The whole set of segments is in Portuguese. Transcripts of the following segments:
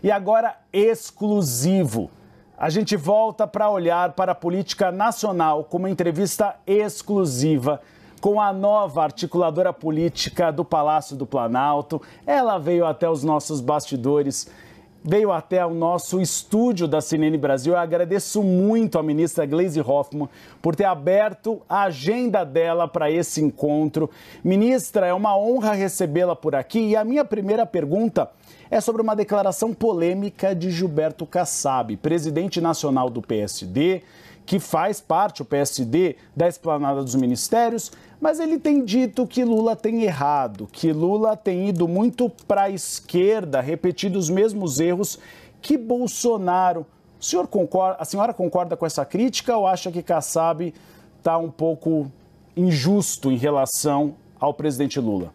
E agora, exclusivo. A gente volta para olhar para a política nacional com uma entrevista exclusiva com a nova articuladora política do Palácio do Planalto. Ela veio até os nossos bastidores, veio até o nosso estúdio da CNN Brasil. Eu agradeço muito à ministra Gleisi Hoffmann por ter aberto a agenda dela para esse encontro. Ministra, é uma honra recebê-la por aqui. E a minha primeira pergunta é sobre uma declaração polêmica de Gilberto Kassab, presidente nacional do PSD, que faz parte, o PSD, da esplanada dos ministérios, mas ele tem dito que Lula tem errado, que Lula tem ido muito para a esquerda, repetindo os mesmos erros que Bolsonaro. A senhora concorda com essa crítica ou acha que Kassab está um pouco injusto em relação ao presidente Lula?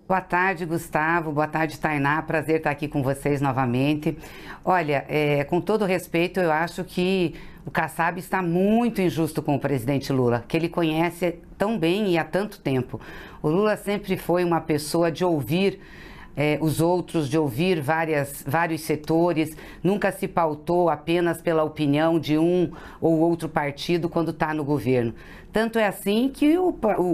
Boa tarde, Gustavo. Boa tarde, Tainá. Prazer estar aqui com vocês novamente. Olha, com todo respeito, eu acho que o Kassab está muito injusto com o presidente Lula, que ele conhece tão bem e há tanto tempo. O Lula sempre foi uma pessoa de ouvir os outros, de ouvir vários setores, nunca se pautou apenas pela opinião de um ou outro partido quando está no governo. Tanto é assim que o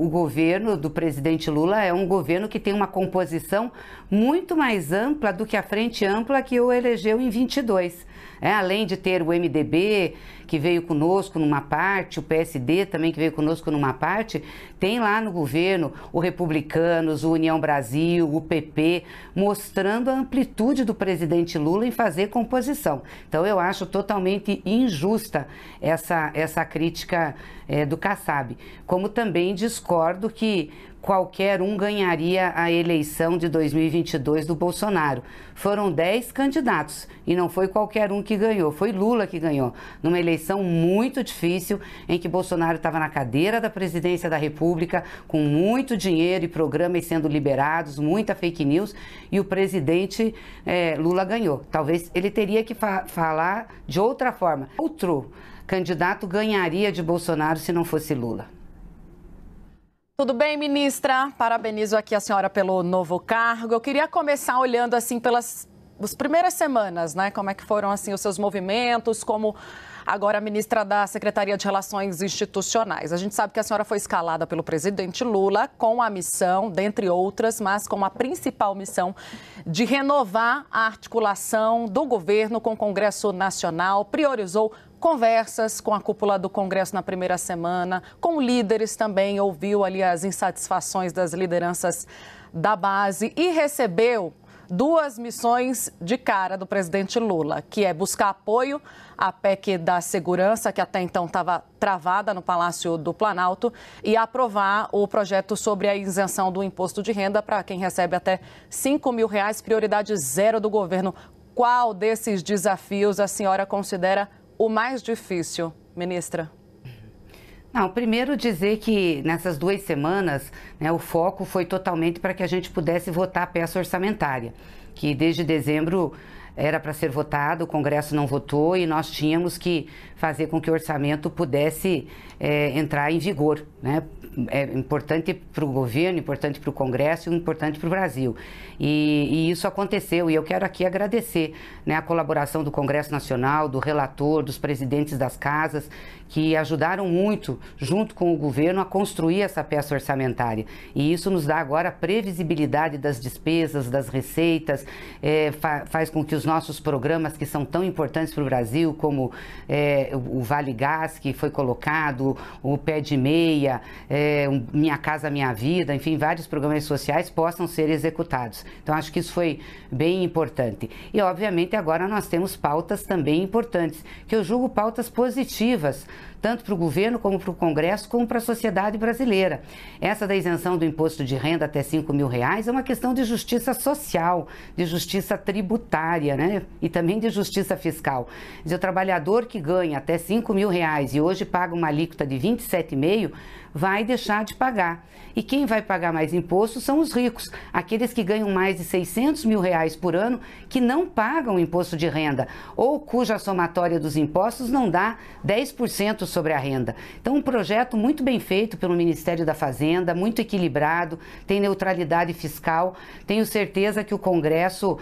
governo do presidente Lula é um governo que tem uma composição muito mais ampla do que a frente ampla que o elegeu em 22. Além de ter o MDB, que veio conosco numa parte, o PSD também que veio conosco numa parte, tem lá no governo o Republicanos, o União Brasil, o PP, mostrando a amplitude do presidente Lula em fazer composição. Então eu acho totalmente injusta essa crítica do Kassab, como também discordo que qualquer um ganharia a eleição de 2022 do Bolsonaro. Foram 10 candidatos e não foi qualquer um que ganhou, foi Lula que ganhou, numa eleição muito difícil em que Bolsonaro estava na cadeira da presidência da República, com muito dinheiro e programas sendo liberados, muita fake news, e o presidente Lula ganhou. Talvez ele teria que falar de outra forma. Outro candidato ganharia de Bolsonaro se não fosse Lula. Tudo bem, ministra? Parabenizo aqui a senhora pelo novo cargo. Eu queria começar olhando assim pelas primeiras semanas, né? Como é que foram assim os seus movimentos, como agora ministra da Secretaria de Relações Institucionais. A gente sabe que a senhora foi escalada pelo presidente Lula com a missão, dentre outras, mas com a principal missão de renovar a articulação do governo com o Congresso Nacional, priorizou conversas com a cúpula do Congresso na primeira semana, com líderes também, ouviu ali as insatisfações das lideranças da base e recebeu 2 missões de cara do presidente Lula, que é buscar apoio à PEC da segurança, que até então estava travada no Palácio do Planalto, e aprovar o projeto sobre a isenção do imposto de renda para quem recebe até R$5 mil, prioridade zero do governo. Qual desses desafios a senhora considera o mais difícil, ministra? Não, primeiro dizer que nessas 2 semanas, né, o foco foi totalmente para que a gente pudesse votar a peça orçamentária, que desde dezembro era para ser votado, o Congresso não votou e nós tínhamos que fazer com que o orçamento pudesse entrar em vigor, né? É importante para o governo, importante para o Congresso e importante para o Brasil. E isso aconteceu, e eu quero aqui agradecer, né, a colaboração do Congresso Nacional, do relator, dos presidentes das casas, que ajudaram muito, junto com o governo, a construir essa peça orçamentária. E isso nos dá agora a previsibilidade das despesas, das receitas, faz com que os nossos programas, que são tão importantes para o Brasil, como o Vale Gás, que foi colocado, o Pé de Meia, Minha Casa Minha Vida, enfim, vários programas sociais possam ser executados. Então, acho que isso foi bem importante. E, obviamente, agora nós temos pautas também importantes, que eu julgo pautas positivas, tanto para o governo, como para o Congresso, como para a sociedade brasileira. Essa da isenção do imposto de renda até R$5 mil é uma questão de justiça social, de justiça tributária, né? E também de justiça fiscal. Quer dizer, o trabalhador que ganha até R$5 mil e hoje paga uma alíquota de 27,5%, vai deixar de pagar. E quem vai pagar mais imposto são os ricos, aqueles que ganham mais de R$600 mil por ano, que não pagam imposto de renda, ou cuja somatória dos impostos não dá 10% sobre a renda. Então, um projeto muito bem feito pelo Ministério da Fazenda, muito equilibrado, tem neutralidade fiscal. Tenho certeza que o Congresso,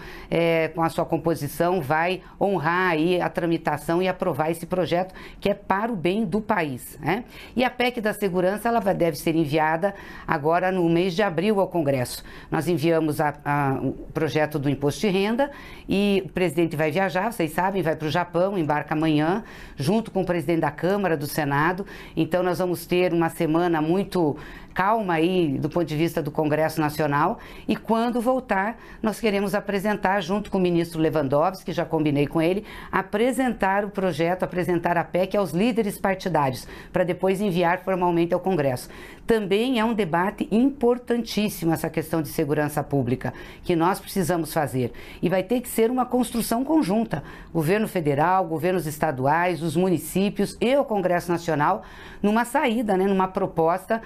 com a sua composição oposição vai honrar aí a tramitação e aprovar esse projeto que é para o bem do país, né? E a PEC da segurança, ela deve ser enviada agora no mês de abril ao Congresso. Nós enviamos o projeto do imposto de renda e o presidente vai viajar, vocês sabem, vai para o Japão, embarca amanhã, junto com o presidente da Câmara, do Senado. Então nós vamos ter uma semana muito calma aí do ponto de vista do Congresso Nacional e quando voltar nós queremos apresentar junto com o ministro Lewandowski, já combinei com ele, apresentar o projeto, apresentar a PEC aos líderes partidários para depois enviar formalmente ao Congresso. Também é um debate importantíssimo essa questão de segurança pública que nós precisamos fazer e vai ter que ser uma construção conjunta, governo federal, governos estaduais, os municípios e o Congresso Nacional numa saída, né, numa proposta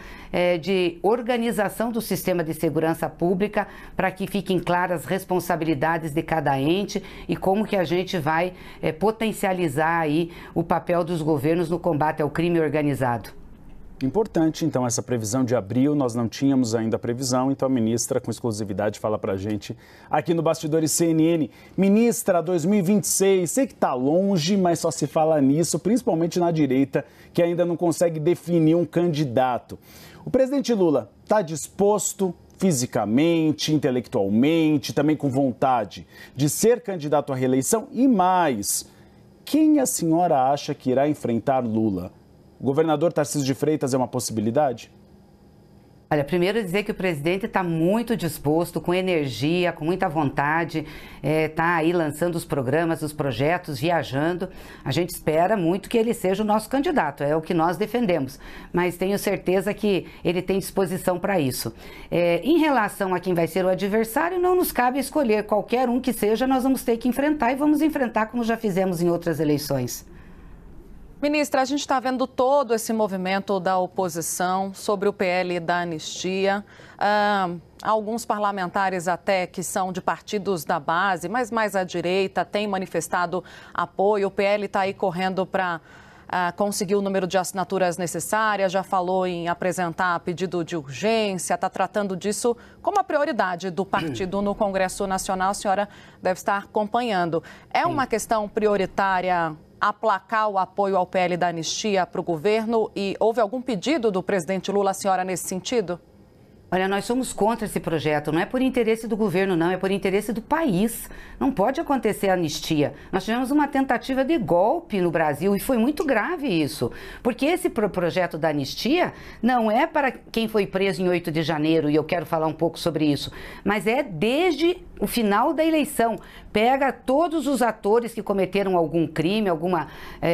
de organização do sistema de segurança pública para que fiquem claras as responsabilidades de cada ente e como que a gente vai potencializar aí o papel dos governos no combate ao crime organizado. Importante, então, essa previsão de abril, nós não tínhamos ainda a previsão, então a ministra, com exclusividade, fala pra gente aqui no Bastidores CNN. Ministra, 2026, sei que tá longe, mas só se fala nisso, principalmente na direita, que ainda não consegue definir um candidato. O presidente Lula está disposto fisicamente, intelectualmente, também com vontade de ser candidato à reeleição? E mais, quem a senhora acha que irá enfrentar Lula? O governador Tarcísio de Freitas é uma possibilidade? Olha, primeiro dizer que o presidente está muito disposto, com energia, com muita vontade, está aí lançando os programas, os projetos, viajando. A gente espera muito que ele seja o nosso candidato, é o que nós defendemos, mas tenho certeza que ele tem disposição para isso. Em relação a quem vai ser o adversário, não nos cabe escolher qualquer um que seja, nós vamos ter que enfrentar e vamos enfrentar como já fizemos em outras eleições. Ministra, a gente está vendo todo esse movimento da oposição sobre o PL da anistia. Alguns parlamentares até que são de partidos da base, mas mais à direita, têm manifestado apoio. O PL está aí correndo para conseguir o número de assinaturas necessárias, já falou em apresentar pedido de urgência, está tratando disso como a prioridade do partido no Congresso Nacional. A senhora deve estar acompanhando. É uma questão prioritária aplacar o apoio ao PL da anistia para o governo e houve algum pedido do presidente Lula, a senhora, nesse sentido? Olha, nós somos contra esse projeto, não é por interesse do governo, não, é por interesse do país. Não pode acontecer a anistia. Nós tivemos uma tentativa de golpe no Brasil e foi muito grave isso. Porque esse projeto da anistia não é para quem foi preso em 8 de janeiro, e eu quero falar um pouco sobre isso, mas é desde o final da eleição. Pega todos os atores que cometeram algum crime, alguma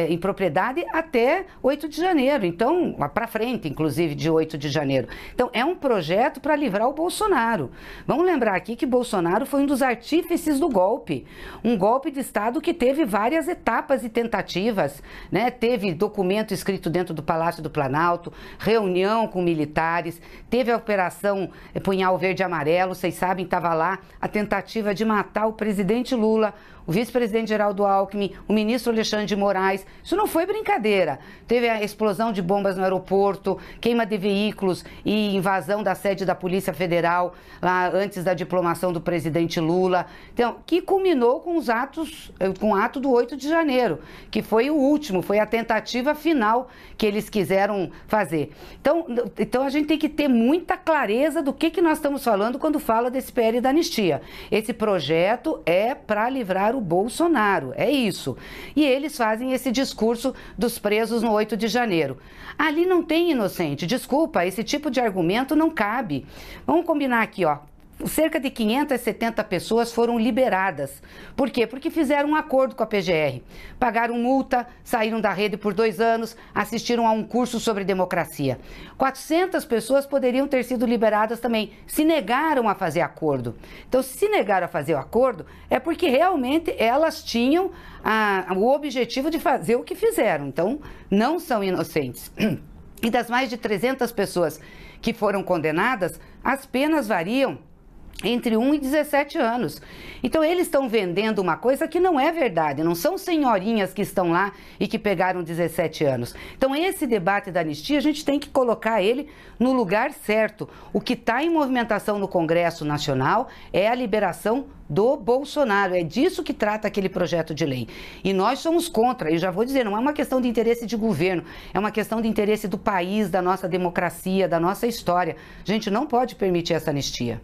impropriedade até 8 de janeiro. Então, para frente, inclusive, de 8 de janeiro. Então, é um projeto para livrar o Bolsonaro. Vamos lembrar aqui que Bolsonaro foi um dos artífices do golpe. Um golpe de Estado que teve várias etapas e tentativas, né? Teve documento escrito dentro do Palácio do Planalto, reunião com militares, teve a Operação Punhal Verde e Amarelo, vocês sabem, estava lá a tentativa de matar o presidente Lula, o vice-presidente Geraldo Alckmin, o ministro Alexandre de Moraes. Isso não foi brincadeira. Teve a explosão de bombas no aeroporto, queima de veículos e invasão da sede da Polícia Federal, lá antes da diplomação do presidente Lula. Então, que culminou com os atos, com o ato do 8 de janeiro, que foi o último, foi a tentativa final que eles quiseram fazer. Então a gente tem que ter muita clareza do que nós estamos falando quando fala desse PL da anistia. Esse projeto é para livrar o Bolsonaro, é isso. E eles fazem esse discurso dos presos no 8 de janeiro. Ali não tem inocente, desculpa, esse tipo de argumento não cabe. Vamos combinar aqui, ó. Cerca de 570 pessoas foram liberadas. Por quê? Porque fizeram um acordo com a PGR. Pagaram multa, saíram da rede por 2 anos, assistiram a um curso sobre democracia. 400 pessoas poderiam ter sido liberadas também, se negaram a fazer acordo. Então, se negaram a fazer o acordo, é porque realmente elas tinham o objetivo de fazer o que fizeram. Então, não são inocentes. E das mais de 300 pessoas que foram condenadas, as penas variam entre 1 e 17 anos. Então eles estão vendendo uma coisa que não é verdade, não são senhorinhas que estão lá e que pegaram 17 anos. Então esse debate da anistia, a gente tem que colocar ele no lugar certo. O que está em movimentação no Congresso Nacional é a liberação do Bolsonaro, é disso que trata aquele projeto de lei. E nós somos contra, e já vou dizer, não é uma questão de interesse de governo, é uma questão de interesse do país, da nossa democracia, da nossa história. A gente não pode permitir essa anistia.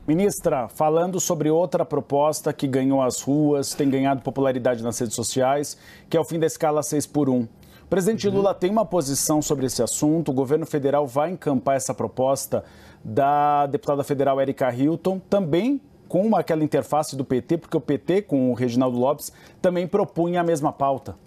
Ministra, falando sobre outra proposta que ganhou as ruas, tem ganhado popularidade nas redes sociais, que é o fim da escala 6x1. O presidente Lula tem uma posição sobre esse assunto, o governo federal vai encampar essa proposta da deputada federal Erika Hilton, também com aquela interface do PT, porque o PT, com o Reginaldo Lopes, também propunha a mesma pauta.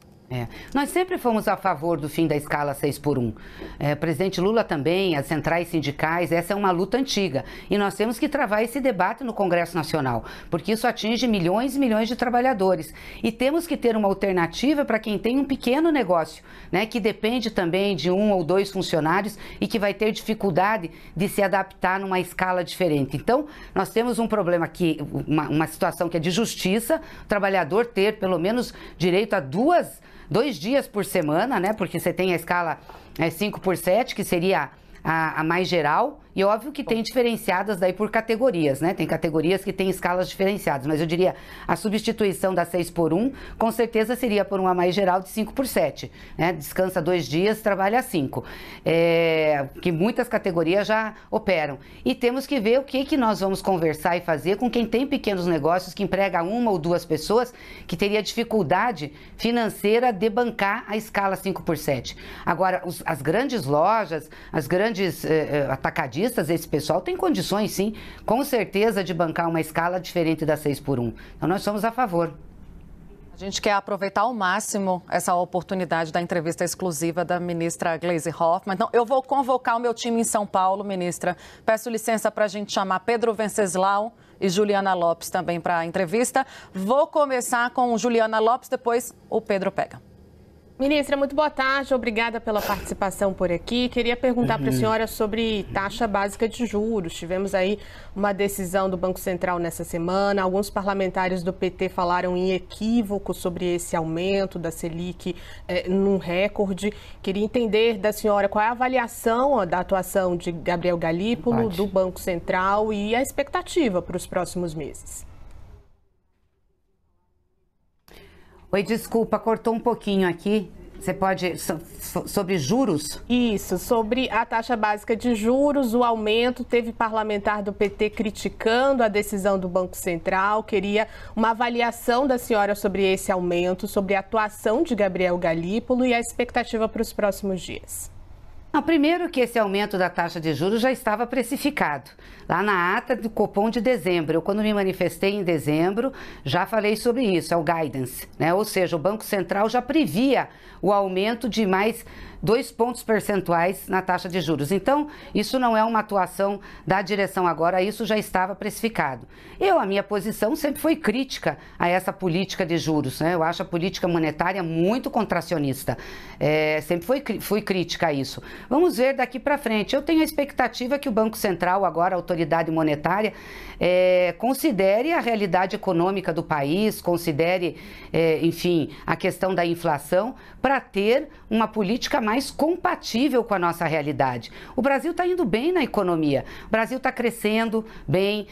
Nós sempre fomos a favor do fim da escala 6x1. O presidente Lula também, as centrais sindicais, essa é uma luta antiga. E nós temos que travar esse debate no Congresso Nacional, porque isso atinge milhões e milhões de trabalhadores. E temos que ter uma alternativa para quem tem um pequeno negócio, né, que depende também de 1 ou 2 funcionários e que vai ter dificuldade de se adaptar numa escala diferente. Então, nós temos um problema aqui, uma situação que é de justiça, o trabalhador ter pelo menos direito a 2 dias por semana, né? Porque você tem a escala 5x7, que seria a mais geral, e óbvio que tem diferenciadas daí por categorias, né? Tem categorias que têm escalas diferenciadas, mas eu diria a substituição da 6x1, com certeza seria por uma mais geral de 5x7, né? Descansa 2 dias, trabalha 5, que muitas categorias já operam. E temos que ver o que nós vamos conversar e fazer com quem tem pequenos negócios, que emprega 1 ou 2 pessoas, que teria dificuldade financeira de bancar a escala 5x7. Agora, as grandes lojas, as grandes atacadistas, esse pessoal tem condições, sim, com certeza, de bancar uma escala diferente da 6x1. Então, nós somos a favor. A gente quer aproveitar ao máximo essa oportunidade da entrevista exclusiva da ministra Gleisi Hoffmann. Então, eu vou convocar o meu time em São Paulo, ministra. Peço licença para a gente chamar Pedro Venceslau e Juliana Lopes também para a entrevista. Vou começar com Juliana Lopes, depois o Pedro pega. Ministra, muito boa tarde, obrigada pela participação por aqui. Queria perguntar para a senhora sobre taxa básica de juros. Tivemos aí uma decisão do Banco Central nessa semana. Alguns parlamentares do PT falaram em equívoco sobre esse aumento da Selic num recorde. Queria entender da senhora qual é a avaliação da atuação de Gabriel Galípolo, do Banco Central, e a expectativa para os próximos meses. Oi, desculpa, cortou um pouquinho aqui. Você pode... Sobre juros? Isso, sobre a taxa básica de juros, o aumento. Teve parlamentar do PT criticando a decisão do Banco Central. Queria uma avaliação da senhora sobre esse aumento, sobre a atuação de Gabriel Galípolo e a expectativa para os próximos dias. Não, primeiro que esse aumento da taxa de juros já estava precificado, lá na ata do Copom de dezembro. Eu, quando me manifestei em dezembro, já falei sobre isso, é o guidance, né? Ou seja, o Banco Central já previa o aumento de mais 2 pontos percentuais na taxa de juros. Então, isso não é uma atuação da direção agora, isso já estava precificado. A minha posição sempre foi crítica a essa política de juros, né? Eu acho a política monetária muito contracionista. Sempre fui crítica a isso. Vamos ver daqui para frente. Eu tenho a expectativa que o Banco Central, agora a autoridade monetária, considere a realidade econômica do país, considere, enfim, a questão da inflação, para ter uma política mais compatível com a nossa realidade. O Brasil está indo bem na economia, o Brasil está crescendo bem,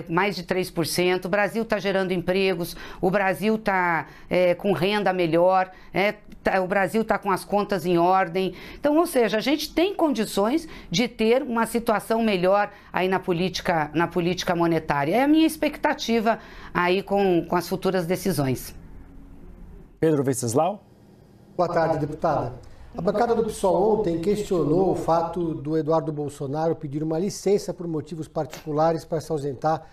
mais de 3%, o Brasil está gerando empregos, o Brasil está com renda melhor, o Brasil está com as contas em ordem. Então, ou seja, a gente tem condições de ter uma situação melhor aí na política monetária. É a minha expectativa aí com as futuras decisões. Pedro Venceslau? Boa tarde, deputada. A bancada do PSOL ontem questionou o fato do Eduardo Bolsonaro pedir uma licença por motivos particulares para se ausentar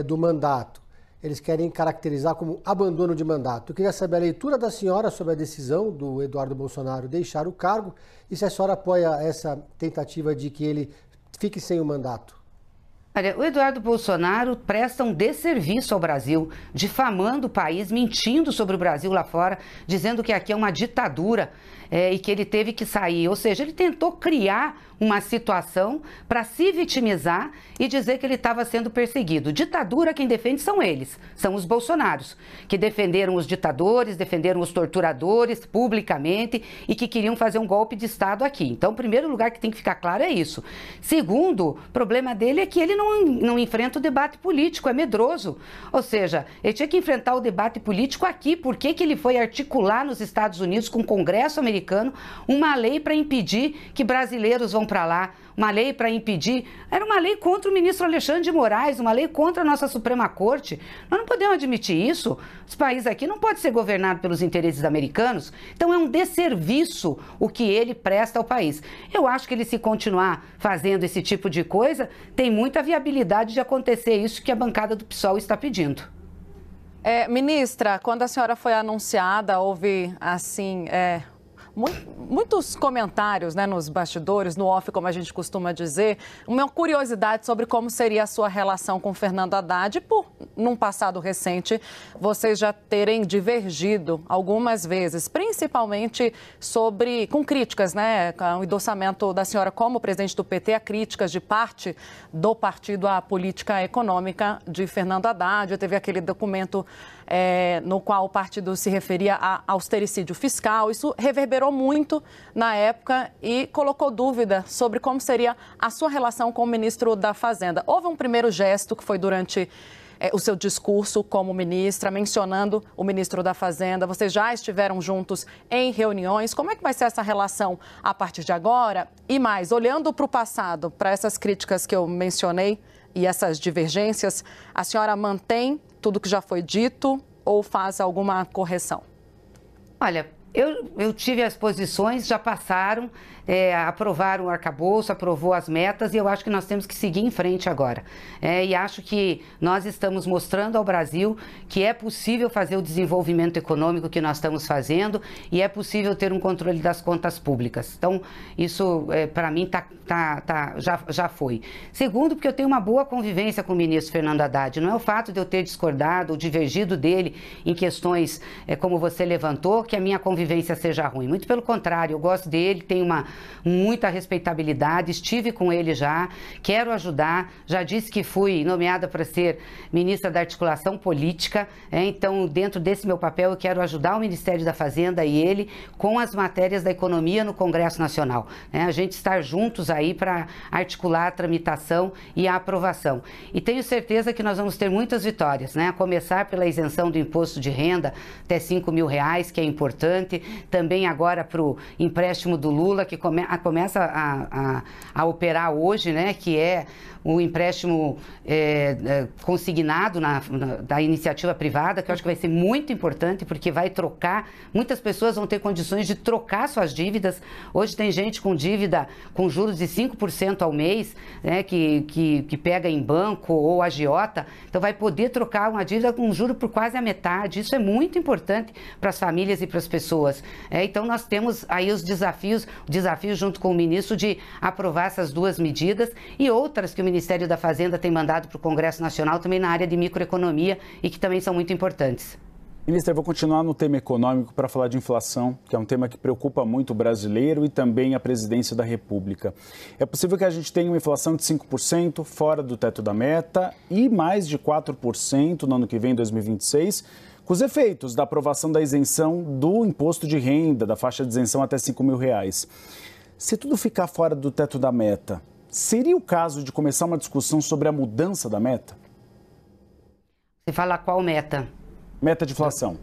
do mandato. Eles querem caracterizar como abandono de mandato. Eu queria saber a leitura da senhora sobre a decisão do Eduardo Bolsonaro deixar o cargo e se a senhora apoia essa tentativa de que ele fique sem o mandato. Olha, o Eduardo Bolsonaro presta um desserviço ao Brasil, difamando o país, mentindo sobre o Brasil lá fora, dizendo que aqui é uma ditadura e que ele teve que sair. Ou seja, ele tentou criar uma situação para se vitimizar e dizer que ele estava sendo perseguido. Ditadura, quem defende são eles, são os bolsonaros, que defenderam os ditadores, defenderam os torturadores publicamente e que queriam fazer um golpe de Estado aqui. Então, o primeiro lugar que tem que ficar claro é isso. Segundo, o problema dele é que ele não enfrenta o debate político, é medroso. Ou seja, ele tinha que enfrentar o debate político aqui. Por que ele foi articular nos Estados Unidos, com o Congresso americano, uma lei para impedir que brasileiros vão para lá, uma lei para impedir, era uma lei contra o ministro Alexandre de Moraes, uma lei contra a nossa Suprema Corte. Nós não podemos admitir isso. Esse país aqui não pode ser governado pelos interesses americanos. Então é um desserviço o que ele presta ao país. Eu acho que ele, se continuar fazendo esse tipo de coisa, tem muita viabilidade de acontecer isso que a bancada do PSOL está pedindo. Ministra, quando a senhora foi anunciada, houve assim... muitos comentários, né, nos bastidores, no off, como a gente costuma dizer, uma curiosidade sobre como seria a sua relação com Fernando Haddad, por, num passado recente, vocês já terem divergido algumas vezes, principalmente com críticas, né, com o endossamento da senhora como presidente do PT, a críticas de parte do partido à política econômica de Fernando Haddad. Teve aquele documento no qual o partido se referia a austericídio fiscal. Isso reverberou muito na época e colocou dúvida sobre como seria a sua relação com o ministro da Fazenda. Houve um primeiro gesto que foi durante o seu discurso como ministra, mencionando o ministro da Fazenda. Vocês já estiveram juntos em reuniões. Como é que vai ser essa relação a partir de agora? E mais, olhando para o passado, para essas críticas que eu mencionei e essas divergências, a senhora mantém tudo que já foi dito ou faz alguma correção? Olha, eu tive as posições, já passaram, aprovaram o arcabouço, aprovou as metas e eu acho que nós temos que seguir em frente agora. E acho que nós estamos mostrando ao Brasil que é possível fazer o desenvolvimento econômico que nós estamos fazendo e é possível ter um controle das contas públicas. Então, isso para mim já foi. Segundo, porque eu tenho uma boa convivência com o ministro Fernando Haddad. Não é o fato de eu ter discordado ou divergido dele em questões como você levantou, que a minha convivência seja ruim. Muito pelo contrário, eu gosto dele, tenho muita respeitabilidade, estive com ele já, quero ajudar, já disse que fui nomeada para ser ministra da Articulação Política, então dentro desse meu papel eu quero ajudar o Ministério da Fazenda e ele com as matérias da economia no Congresso Nacional, a gente estar juntos aí para articular a tramitação e a aprovação. E tenho certeza que nós vamos ter muitas vitórias, a começar pela isenção do imposto de renda até R$5.000, que é importante, também agora para o empréstimo do Lula, que começa a operar hoje, que é o empréstimo consignado da iniciativa privada, que eu acho que vai ser muito importante, porque vai trocar, muitas pessoas vão ter condições de trocar suas dívidas. Hoje tem gente com dívida com juros de 5% ao mês, que pega em banco ou agiota, então vai poder trocar uma dívida com juro por quase a metade. Isso é muito importante para as famílias e para as pessoas. Então nós temos aí o desafio junto com o ministro de aprovar essas duas medidas e outras que o Ministério da Fazenda tem mandado para o Congresso Nacional também na área de microeconomia e que também são muito importantes. Ministra, eu vou continuar no tema econômico para falar de inflação, que é um tema que preocupa muito o brasileiro e também a presidência da República. É possível que a gente tenha uma inflação de 5% fora do teto da meta e mais de 4% no ano que vem, 2026, com os efeitos da aprovação da isenção do imposto de renda, da faixa de isenção até R$5.000. Se tudo ficar fora do teto da meta, seria o caso de começar uma discussão sobre a mudança da meta? Você fala qual meta? Meta de inflação.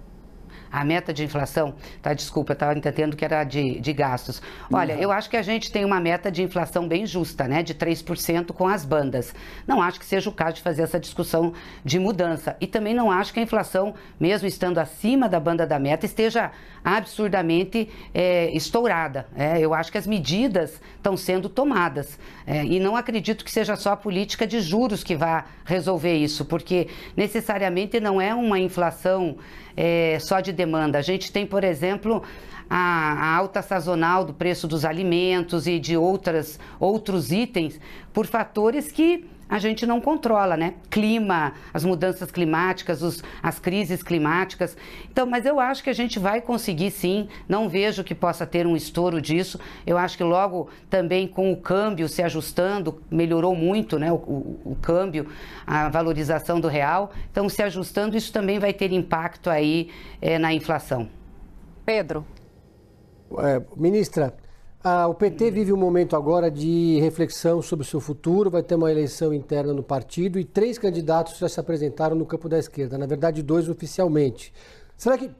A meta de inflação, desculpa, eu estava entendendo que era de gastos. Olha, eu acho que a gente tem uma meta de inflação bem justa, de 3% com as bandas. Não acho que seja o caso de fazer essa discussão de mudança. E também não acho que a inflação, mesmo estando acima da banda da meta, esteja absurdamente estourada. Eu acho que as medidas estão sendo tomadas. E não acredito que seja só a política de juros que vai resolver isso, porque necessariamente não é uma inflação só de demanda. A gente tem, por exemplo, a alta sazonal do preço dos alimentos e de outros itens por fatores que a gente não controla, né? Clima, as mudanças climáticas, as crises climáticas. Então, mas eu acho que a gente vai conseguir sim, não vejo que possa ter um estouro disso. Eu acho que logo também com o câmbio se ajustando, melhorou muito, né? O câmbio, a valorização do real. Então, se ajustando, isso também vai ter impacto aí na inflação. Pedro. Ministra, o PT vive um momento agora de reflexão sobre o seu futuro, vai ter uma eleição interna no partido e 3 candidatos já se apresentaram no campo da esquerda, na verdade 2 oficialmente. Será que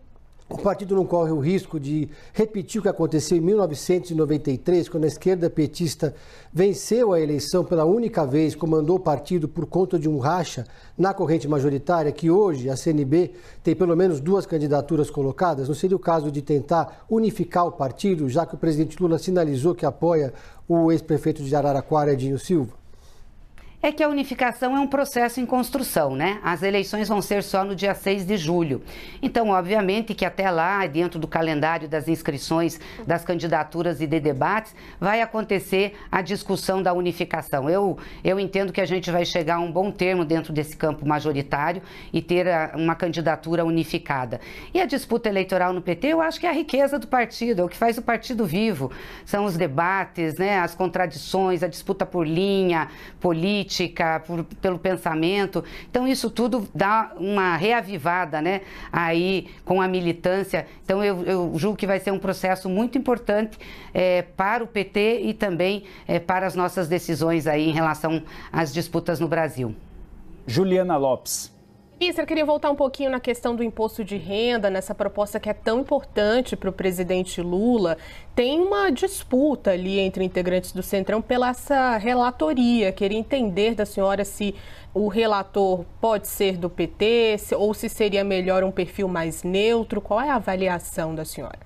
o partido não corre o risco de repetir o que aconteceu em 1993, quando a esquerda petista venceu a eleição pela única vez, comandou o partido por conta de um racha na corrente majoritária, que hoje a CNB tem pelo menos 2 candidaturas colocadas? Não seria o caso de tentar unificar o partido, já que o presidente Lula sinalizou que apoia o ex-prefeito de Araraquara, Edinho Silva? É que a unificação é um processo em construção, né? As eleições vão ser só no dia 6 de julho. Então, obviamente que até lá, dentro do calendário das inscrições, das candidaturas e de debates, vai acontecer a discussão da unificação. Eu entendo que a gente vai chegar a um bom termo dentro desse campo majoritário e ter uma candidatura unificada. E a disputa eleitoral no PT, eu acho que é a riqueza do partido, é o que faz o partido vivo. São os debates, né? As contradições, a disputa por linha política, pelo pensamento. Então, isso tudo dá uma reavivada, né, aí com a militância. Então, eu julgo que vai ser um processo muito importante para o PT e também para as nossas decisões aí em relação às disputas no Brasil. Juliana Lopes. Ministra, eu queria voltar um pouquinho na questão do imposto de renda, nessa proposta que é tão importante para o presidente Lula. Tem uma disputa ali entre integrantes do Centrão pela essa relatoria. Queria entender da senhora se o relator pode ser do PT ou se seria melhor um perfil mais neutro. Qual é a avaliação da senhora?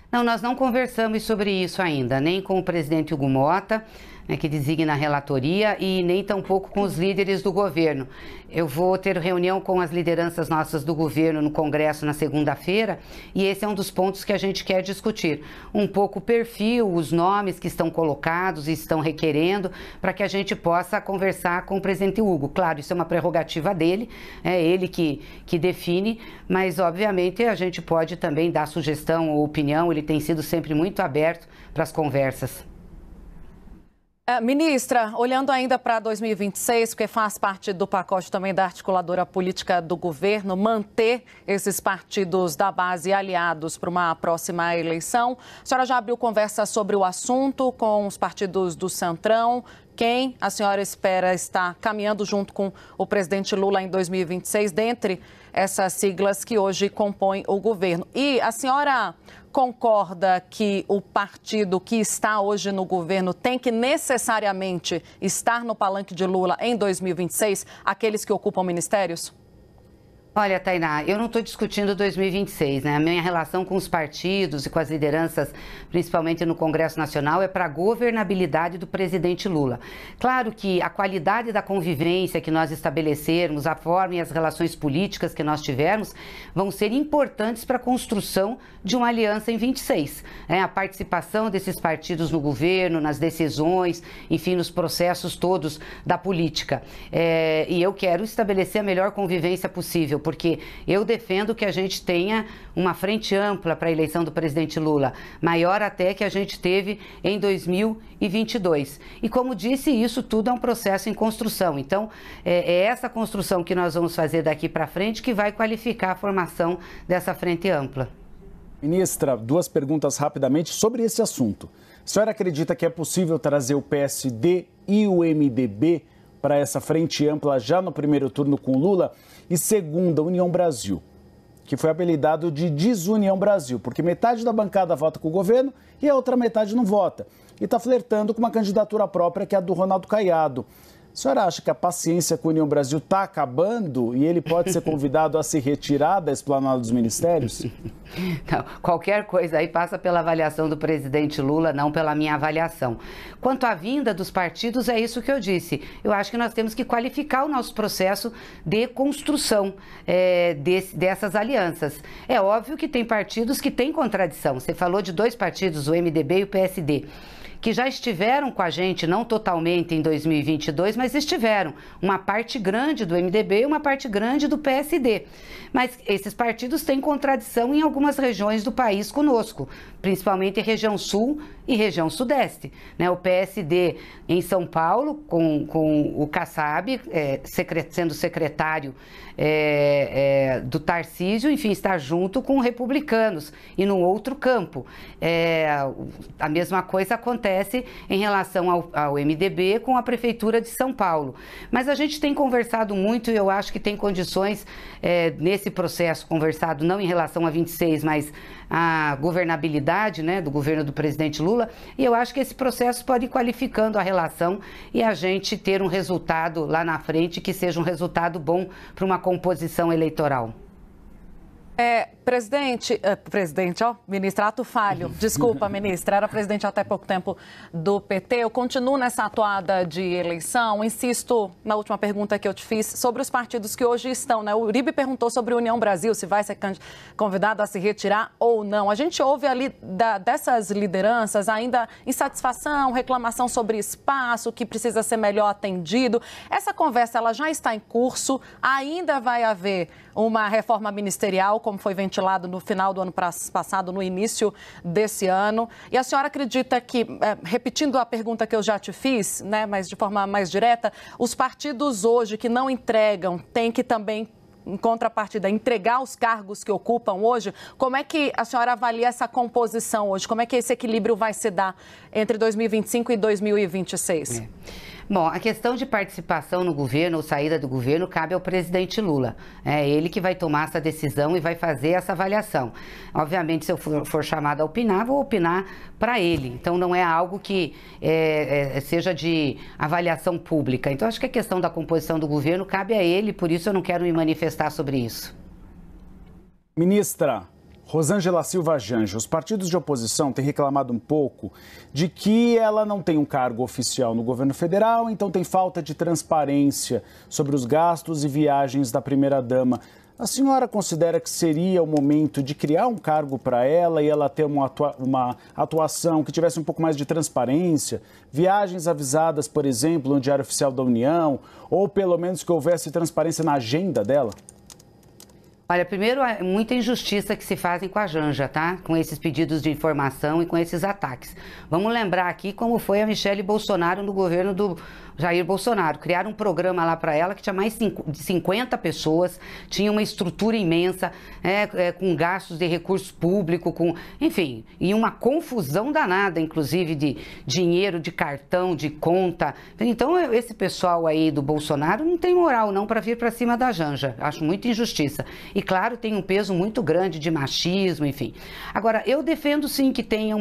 Não, nós não conversamos sobre isso ainda, nem com o presidente Hugo Mota, que designa a relatoria, e nem tampouco com os líderes do governo. Eu vou ter reunião com as lideranças nossas do governo no Congresso na segunda-feira, e esse é um dos pontos que a gente quer discutir. Um pouco o perfil, os nomes que estão colocados e estão requerendo, para que a gente possa conversar com o presidente Hugo. Claro, isso é uma prerrogativa dele, é ele que define, mas obviamente a gente pode também dar sugestão ou opinião, ele tem sido sempre muito aberto para as conversas. Ministra, olhando ainda para 2026, porque faz parte do pacote também da articuladora política do governo, manter esses partidos da base aliados para uma próxima eleição. A senhora já abriu conversa sobre o assunto com os partidos do Centrão. Quem a senhora espera estar caminhando junto com o presidente Lula em 2026, dentre essas siglas que hoje compõem o governo? E a senhora concorda que o partido que está hoje no governo tem que necessariamente estar no palanque de Lula em 2026, aqueles que ocupam ministérios? Olha, Tainá, eu não estou discutindo 2026, né? A minha relação com os partidos e com as lideranças, principalmente no Congresso Nacional, é para a governabilidade do presidente Lula. Claro que a qualidade da convivência que nós estabelecermos, a forma e as relações políticas que nós tivermos, vão ser importantes para a construção de uma aliança em 26. A participação desses partidos no governo, nas decisões, enfim, nos processos todos da política. E eu quero estabelecer a melhor convivência possível, porque eu defendo que a gente tenha uma frente ampla para a eleição do presidente Lula, maior até que a gente teve em 2022. E como disse, isso tudo é um processo em construção. Então, é essa construção que nós vamos fazer daqui para frente que vai qualificar a formação dessa frente ampla. Ministra, 2 perguntas rapidamente sobre esse assunto. A senhora acredita que é possível trazer o PSD e o MDB para essa frente ampla já no primeiro turno com Lula? E segunda, União Brasil, que foi apelidado de Desunião Brasil, porque metade da bancada vota com o governo e a outra metade não vota. E está flertando com uma candidatura própria, que é a do Ronaldo Caiado. A senhora acha que a paciência com a União Brasil está acabando e ele pode ser convidado a se retirar da esplanada dos ministérios? Não, qualquer coisa aí passa pela avaliação do presidente Lula, não pela minha avaliação. Quanto à vinda dos partidos, é isso que eu disse. Eu acho que nós temos que qualificar o nosso processo de construção dessas alianças. É óbvio que tem partidos que têm contradição. Você falou de 2 partidos, o MDB e o PSD. que já estiveram com a gente, não totalmente em 2022, mas estiveram. Uma parte grande do MDB e uma parte grande do PSD. Mas esses partidos têm contradição em algumas regiões do país conosco, principalmente região sul e região sudeste. Né? O PSD em São Paulo, com o Kassab sendo secretário do Tarcísio, enfim, está junto com republicanos e no outro campo. A mesma coisa acontece em relação ao MDB com a Prefeitura de São Paulo. Mas a gente tem conversado muito e eu acho que tem condições nesse processo, conversado não em relação a 26, mas a governabilidade, né, do governo do presidente Lula, e eu acho que esse processo pode ir qualificando a relação e a gente ter um resultado lá na frente que seja um resultado bom para uma composição eleitoral. Ministra, ato falho. Desculpa, ministra, era presidente até pouco tempo do PT. Eu continuo nessa atuada de eleição. Insisto na última pergunta que eu te fiz sobre os partidos que hoje estão, né? O Uribe perguntou sobre a União Brasil, se vai ser convidado a se retirar ou não. A gente ouve ali dessas lideranças ainda insatisfação, reclamação sobre espaço, que precisa ser melhor atendido. Essa conversa, ela já está em curso, ainda vai haver uma reforma ministerial, como foi ventilado no final do ano passado, no início desse ano. E a senhora acredita que, repetindo a pergunta que eu já te fiz, né, mas de forma mais direta, os partidos hoje que não entregam têm que também, em contrapartida, entregar os cargos que ocupam hoje? Como é que a senhora avalia essa composição hoje? Como é que esse equilíbrio vai se dar entre 2025 e 2026? Bom, a questão de participação no governo ou saída do governo cabe ao presidente Lula. É ele que vai tomar essa decisão e vai fazer essa avaliação. Obviamente, se eu for chamada a opinar, vou opinar para ele. Então, não é algo que seja de avaliação pública. Então, acho que a questão da composição do governo cabe a ele, por isso eu não quero me manifestar sobre isso. Ministra Rosângela Silva Janja, os partidos de oposição têm reclamado um pouco de que ela não tem um cargo oficial no governo federal, então tem falta de transparência sobre os gastos e viagens da primeira-dama. A senhora considera que seria o momento de criar um cargo para ela e ela ter uma atuação que tivesse um pouco mais de transparência? Viagens avisadas, por exemplo, no Diário Oficial da União, ou pelo menos que houvesse transparência na agenda dela? Olha, primeiro, é muita injustiça que se fazem com a Janja, tá? Com esses pedidos de informação e com esses ataques. Vamos lembrar aqui como foi a Michele Bolsonaro no governo do Jair Bolsonaro. Criaram um programa lá para ela que tinha mais de 50 pessoas, tinha uma estrutura imensa, com gastos de recurso público, enfim, e uma confusão danada, inclusive, de dinheiro, de cartão, de conta. Então, esse pessoal aí do Bolsonaro não tem moral não para vir para cima da Janja. Acho muita injustiça. E, claro, tem um peso muito grande de machismo, enfim. Agora, eu defendo, sim, que tenha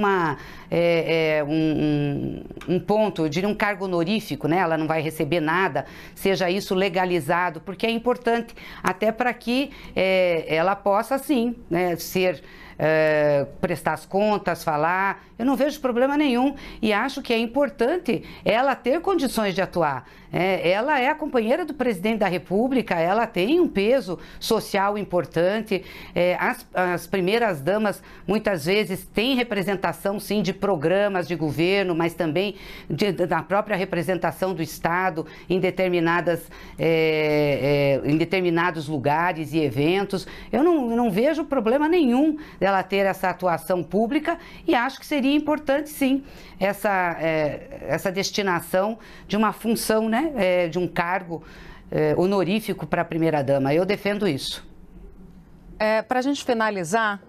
um ponto, eu diria um cargo honorífico, né? Ela não vai receber nada, seja isso legalizado, porque é importante até para que ela possa, sim, né, prestar as contas, falar. Eu não vejo problema nenhum e acho que é importante ela ter condições de atuar. Ela é a companheira do presidente da República, ela tem um peso social importante. As primeiras damas, muitas vezes, têm representação, sim, de programas de governo, mas também da própria representação do Estado em determinados lugares e eventos. Eu não vejo problema nenhum dela ter essa atuação pública e acho que seria importante, sim, essa destinação de uma função, né, de um cargo honorífico para a primeira-dama. Eu defendo isso. Para a gente finalizar,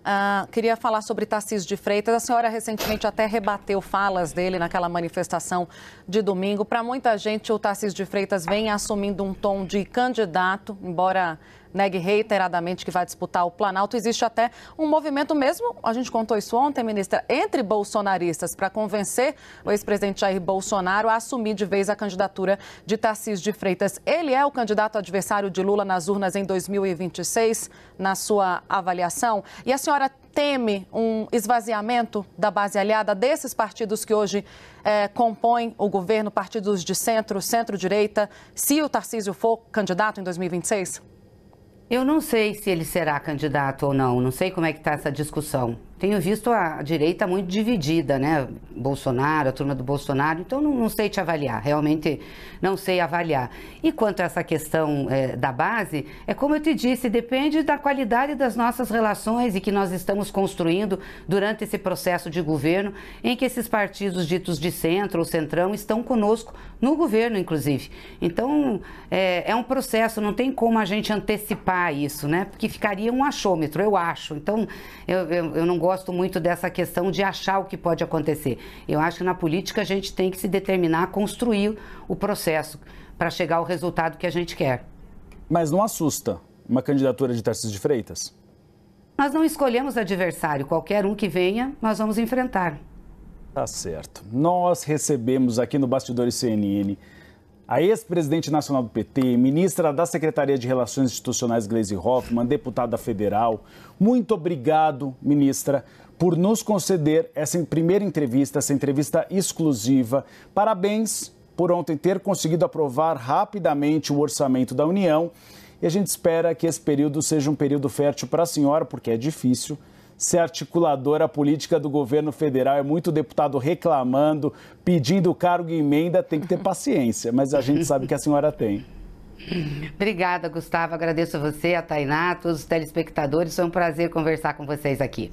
queria falar sobre Tarcísio de Freitas. A senhora recentemente até rebateu falas dele naquela manifestação de domingo. Para muita gente, o Tarcísio de Freitas vem assumindo um tom de candidato, embora negue reiteradamente que vai disputar o Planalto. Existe até um movimento mesmo, a gente contou isso ontem, ministra, entre bolsonaristas para convencer o ex-presidente Jair Bolsonaro a assumir de vez a candidatura de Tarcísio de Freitas. Ele é o candidato adversário de Lula nas urnas em 2026, na sua avaliação? E a senhora teme um esvaziamento da base aliada desses partidos que hoje compõem o governo, partidos de centro, centro-direita, se o Tarcísio for candidato em 2026? Eu não sei se ele será candidato ou não sei como é que está essa discussão. tenho visto a direita muito dividida, né? Bolsonaro, a turma do Bolsonaro, então não sei te avaliar, realmente não sei avaliar. E quanto a essa questão da base, é como eu te disse, depende da qualidade das nossas relações e que nós estamos construindo durante esse processo de governo, em que esses partidos ditos de centro ou centrão estão conosco no governo, inclusive. Então, é um processo, não tem como a gente antecipar isso, né? Porque ficaria um achômetro, eu acho. Então, eu não gosto muito dessa questão de achar o que pode acontecer. Eu acho que na política a gente tem que se determinar a construir o processo para chegar ao resultado que a gente quer. Mas não assusta uma candidatura de Tarcísio de Freitas? Nós não escolhemos adversário, qualquer um que venha, nós vamos enfrentar. Tá certo. Nós recebemos aqui no Bastidores CNN a ex-presidente nacional do PT, ministra da Secretaria de Relações Institucionais, Gleisi Hoffmann, deputada federal. Muito obrigado, ministra, por nos conceder essa primeira entrevista, essa entrevista exclusiva. Parabéns por ontem ter conseguido aprovar rapidamente o orçamento da União. E a gente espera que esse período seja um período fértil para a senhora, porque é difícil ser articuladora política do governo federal. É muito deputado reclamando, pedindo cargo e emenda, tem que ter paciência, mas a gente sabe que a senhora tem. Obrigada, Gustavo. Agradeço a você, a Tainá, a todos os telespectadores. Foi um prazer conversar com vocês aqui.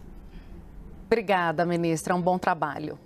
Obrigada, ministra. Um bom trabalho.